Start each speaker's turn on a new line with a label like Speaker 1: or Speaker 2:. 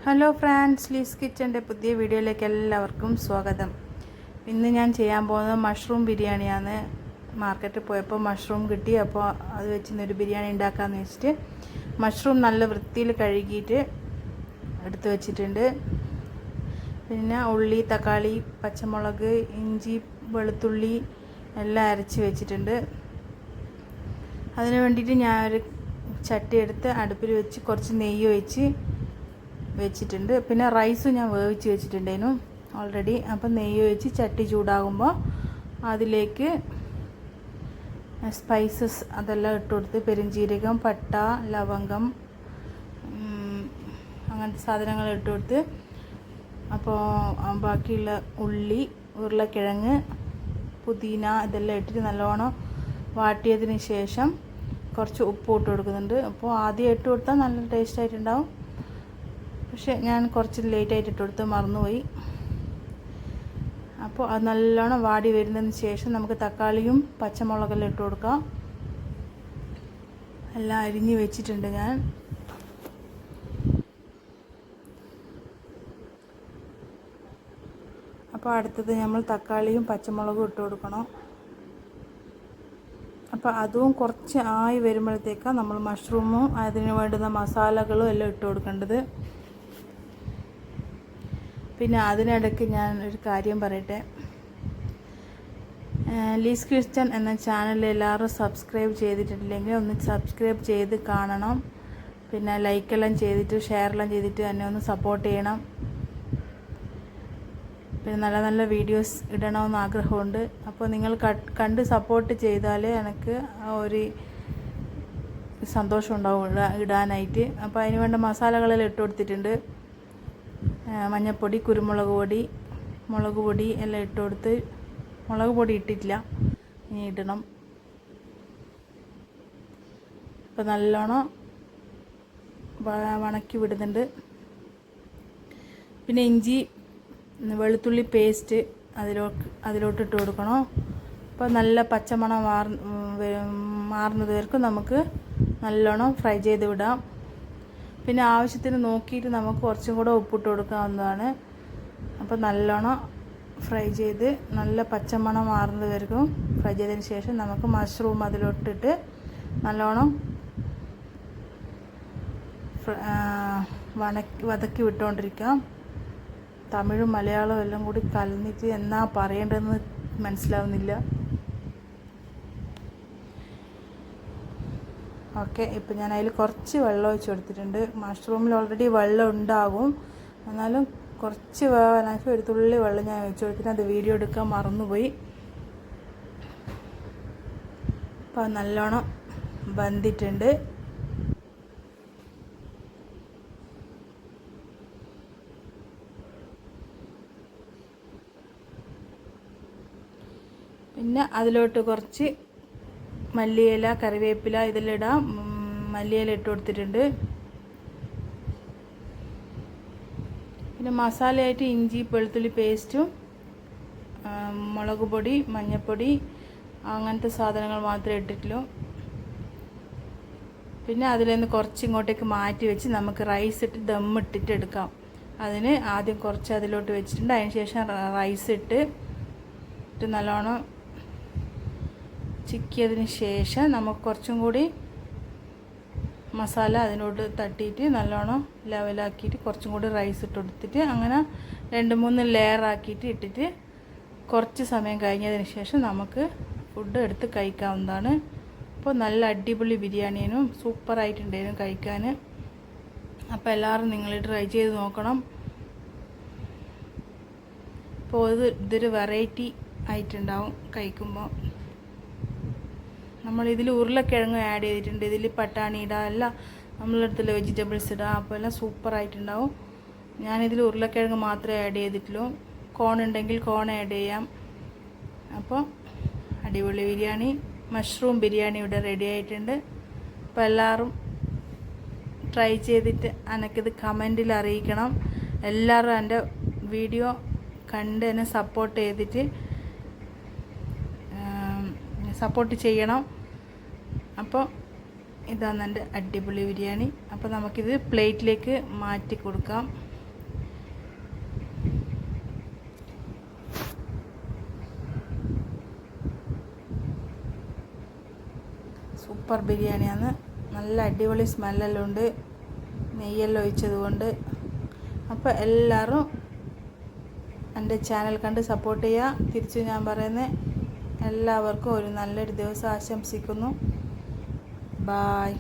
Speaker 1: Hello friends, lease കിച്ചൻ്റെ പുതിയ വീഡിയോയിലേക്ക് എല്ലാവർക്കും സ്വാഗതം. ഇന്ന് ഞാൻ ചെയ്യാൻ പോകുന്നത് മഷ്റൂം ബിരിയാണിയാണ്. മാർക്കറ്റിൽ പോയപ്പോൾ മഷ്റൂം കിട്ടി, അപ്പോൾ അത് വെച്ചിന്നൊരു ബിരിയാണി ഉണ്ടാക്കാമെന്ന് വെച്ചിട്ട് മഷ്റൂം നല്ല വൃത്തിയിൽ കഴുകിയിട്ട് എടുത്ത് വെച്ചിട്ടുണ്ട്. പിന്നെ ഉള്ളി, തക്കാളി, പച്ചമുളക്, ഇഞ്ചി, വെളുത്തുള്ളി എല്ലാം അരച്ച് വെച്ചിട്ടുണ്ട്. അതിന് വേണ്ടിയിട്ട് ഞാനൊരു ചട്ടി എടുത്ത് അടുപ്പിൽ വെച്ച് കുറച്ച് നെയ്യ് വെച്ചിട്ടുണ്ട്. പിന്നെ റൈസ് ഞാൻ വേവിച്ച് വെച്ചിട്ടുണ്ടായിരുന്നു ഓൾറെഡി. അപ്പം നെയ്യ് ഒഴിച്ച് ചട്ടി ചൂടാകുമ്പോൾ അതിലേക്ക് സ്പൈസസ് അതെല്ലാം ഇട്ട് കൊടുത്ത് പെരുംജീരകം, പട്ട, ലവംഗം, അങ്ങനത്തെ സാധനങ്ങൾ ഇട്ട് കൊടുത്ത് അപ്പോൾ ബാക്കിയുള്ള ഉള്ളി, ഉരുളക്കിഴങ്ങ്, പുതിന ഇതെല്ലാം ഇട്ടിട്ട് നല്ലോണം വാട്ടിയതിന് ശേഷം കുറച്ച് ഉപ്പ് ഇട്ട് കൊടുക്കുന്നുണ്ട്. അപ്പോൾ ആദ്യം ഇട്ട് കൊടുത്താൽ നല്ല ടേസ്റ്റ് ആയിട്ടുണ്ടാവും. പക്ഷേ ഞാൻ കുറച്ച് ലേറ്റായിട്ട് ഇട്ട് കൊടുത്ത് മറന്നുപോയി. അപ്പോൾ അത് നല്ലോണം വാടി വരുന്നതിന് ശേഷം നമുക്ക് തക്കാളിയും പച്ചമുളകെല്ലാം ഇട്ട് കൊടുക്കാം. എല്ലാം അരിഞ്ഞ് വെച്ചിട്ടുണ്ട് ഞാൻ. അപ്പോൾ അടുത്തത് നമ്മൾ തക്കാളിയും പച്ചമുളകും ഇട്ട് കൊടുക്കണം. അപ്പോൾ അതും കുറച്ച് ആയി വരുമ്പോഴത്തേക്കാണ് നമ്മൾ മഷ്റൂമും അതിന് വേണ്ടുന്ന മസാലകളും എല്ലാം ഇട്ട് കൊടുക്കേണ്ടത്. പിന്നെ അതിനിടയ്ക്ക് ഞാൻ ഒരു കാര്യം പറയട്ടെ. ലീസ് ക്രിസ്ത്യൻ എന്ന ചാനൽ എല്ലാവരും സബ്സ്ക്രൈബ് ചെയ്തിട്ടില്ലെങ്കിൽ ഒന്ന് സബ്സ്ക്രൈബ് ചെയ്ത് കാണണം. പിന്നെ ലൈക്കെല്ലാം ചെയ്തിട്ട് ഷെയറെല്ലാം ചെയ്തിട്ട് എന്നെ ഒന്ന് സപ്പോർട്ട് ചെയ്യണം. പിന്നെ നല്ല നല്ല വീഡിയോസ് ഇടണമെന്ന് ആഗ്രഹമുണ്ട്. അപ്പോൾ നിങ്ങൾ കണ്ട് സപ്പോർട്ട് ചെയ്താൽ എനിക്ക് ഒരു സന്തോഷം ഉണ്ടാവും ഇടാനായിട്ട്. അപ്പോൾ അതിന് വേണ്ട മസാലകളെല്ലാം ഇട്ട് കൊടുത്തിട്ടുണ്ട്. മഞ്ഞൾപ്പൊടി, കുരുമുളക് പൊടി, മുളക് പൊടി എല്ലാം ഇട്ട് കൊടുത്ത്. മുളക് പൊടി ഇട്ടിട്ടില്ല, ഇനി ഇടണം. അപ്പോൾ നല്ലോണം വണക്കി വിടുന്നുണ്ട്. പിന്നെ ഇഞ്ചി, വെളുത്തുള്ളി പേസ്റ്റ് അതിലോട്ട് ഇട്ട് കൊടുക്കണം. അപ്പോൾ നല്ല പച്ചമണം മാറുന്നത് വരെക്കും നമുക്ക് നല്ലോണം ഫ്രൈ ചെയ്ത് വിടാം. പിന്നെ ആവശ്യത്തിന് നോക്കിയിട്ട് നമുക്ക് കുറച്ചും കൂടെ ഉപ്പിട്ട് കൊടുക്കാവുന്നതാണ്. അപ്പോൾ നല്ലോണം ഫ്രൈ ചെയ്ത് നല്ല പച്ചമണം മാറുന്നത് വരെക്കും ഫ്രൈ ചെയ്തതിന് ശേഷം നമുക്ക് മഷ്റൂം അതിലോട്ടിട്ട് നല്ലോണം വതക്കി വിട്ടുകൊണ്ടിരിക്കാം. തമിഴും മലയാളവും എല്ലാം കൂടി കലർന്നിട്ട് എന്നാ പറയേണ്ടതെന്ന് മനസ്സിലാവുന്നില്ല. ഓക്കെ, ഇപ്പോൾ ഞാൻ അതിൽ കുറച്ച് വെള്ളം ഒഴിച്ച് കൊടുത്തിട്ടുണ്ട്. മഷ്റൂമിൽ ഓൾറെഡി വെള്ളം ഉണ്ടാകും, എന്നാലും കുറച്ച് വേവാനായിട്ട് ഒരു തുള്ളി വെള്ളം ഞാൻ ഒഴിച്ച് കൊടുത്തിട്ട് അത് വീഡിയോ എടുക്കാൻ മറന്നുപോയി. അപ്പോൾ നല്ലോണം വെന്തിട്ടുണ്ട്. പിന്നെ അതിലോട്ട് കുറച്ച് മല്ലിയില, കറിവേപ്പില ഇതെല്ലാം ഇടാം. മല്ലിയില ഇട്ട് കൊടുത്തിട്ടുണ്ട്. പിന്നെ മസാലയായിട്ട് ഇഞ്ചി, വെളുത്തുള്ളി പേസ്റ്റും, മുളക് പൊടി, മഞ്ഞൾപ്പൊടി അങ്ങനത്തെ സാധനങ്ങൾ മാത്രമേ ഇട്ടിട്ടുള്ളൂ. പിന്നെ അതിൽ നിന്ന് കുറച്ച് ഇങ്ങോട്ടേക്ക് മാറ്റി വെച്ച് നമുക്ക് റൈസ് ഇട്ട് ദമ്മിട്ടിട്ട് എടുക്കാം. അതിന് ആദ്യം കുറച്ച് അതിലോട്ട് വെച്ചിട്ടുണ്ട്. അതിന് ശേഷം റൈസ് ഇട്ട് നല്ലോണം ചിക്കിയതിന് ശേഷം നമുക്ക് കുറച്ചും കൂടി മസാല അതിനോട് തട്ടിയിട്ട് നല്ലോണം ലെവലാക്കിയിട്ട് കുറച്ചും കൂടി റൈസ് ഇട്ട് കൊടുത്തിട്ട് അങ്ങനെ 2-3 ലെയർ ആക്കിയിട്ട് ഇട്ടിട്ട് കുറച്ച് സമയം കഴിഞ്ഞതിന് ശേഷം നമുക്ക് ഫുഡ് എടുത്ത് കഴിക്കാവുന്നതാണ്. അപ്പോൾ നല്ല അടിപൊളി ബിരിയാണിയും സൂപ്പറായിട്ടുണ്ടായിരുന്നു കഴിക്കാൻ. അപ്പോൾ എല്ലാവരും നിങ്ങൾ ട്രൈ ചെയ്ത് നോക്കണം. അപ്പോൾ ഇതൊരു വെറൈറ്റി ആയിട്ടുണ്ടാവും കഴിക്കുമ്പോൾ. നമ്മളിതിൽ ഉരുളക്കിഴങ്ങ് ആഡ് ചെയ്തിട്ടുണ്ട്, ഇതിൽ പട്ടാണി ഇടാം, എല്ലാം നമ്മളെടുത്തുള്ള വെജിറ്റബിൾസ് ഇടാം. അപ്പോൾ എല്ലാം സൂപ്പറായിട്ടുണ്ടാവും. ഞാനിതിൽ ഉരുളക്കിഴങ്ങ് മാത്രമേ ആഡ് ചെയ്തിട്ടുള്ളൂ. കോൺ ഉണ്ടെങ്കിൽ കോൺ ആഡ് ചെയ്യാം. അപ്പോൾ അടിപൊളി ബിരിയാണി, മഷ്റൂം ബിരിയാണി ഇവിടെ റെഡി ആയിട്ടുണ്ട്. അപ്പോൾ എല്ലാവരും ട്രൈ ചെയ്തിട്ട് എനിക്കിത് കമൻറ്റിൽ അറിയിക്കണം. എല്ലാവരും എൻ്റെ വീഡിയോ കണ്ട് എന്നെ സപ്പോർട്ട് ചെയ്യണം. അപ്പോൾ ഇതാണ് എൻ്റെ അടിപൊളി ബിരിയാണി. അപ്പോൾ നമുക്കിത് പ്ലേറ്റിലേക്ക് മാറ്റി കൊടുക്കാം. സൂപ്പർ ബിരിയാണിയാണ്. നല്ല അടിപൊളി സ്മെല്ലെല്ലാം ഉണ്ട്, നെയ്യെല്ലാം ഒഴിച്ചത് കൊണ്ട്. അപ്പോൾ എല്ലാവരും എൻ്റെ ചാനൽ കണ്ട് സപ്പോർട്ട് ചെയ്യുക. തിരിച്ചു ഞാൻ പറയുന്നത് എല്ലാവർക്കും ഒരു നല്ലൊരു ദിവസം ആശംസിക്കുന്നു. ബായ്.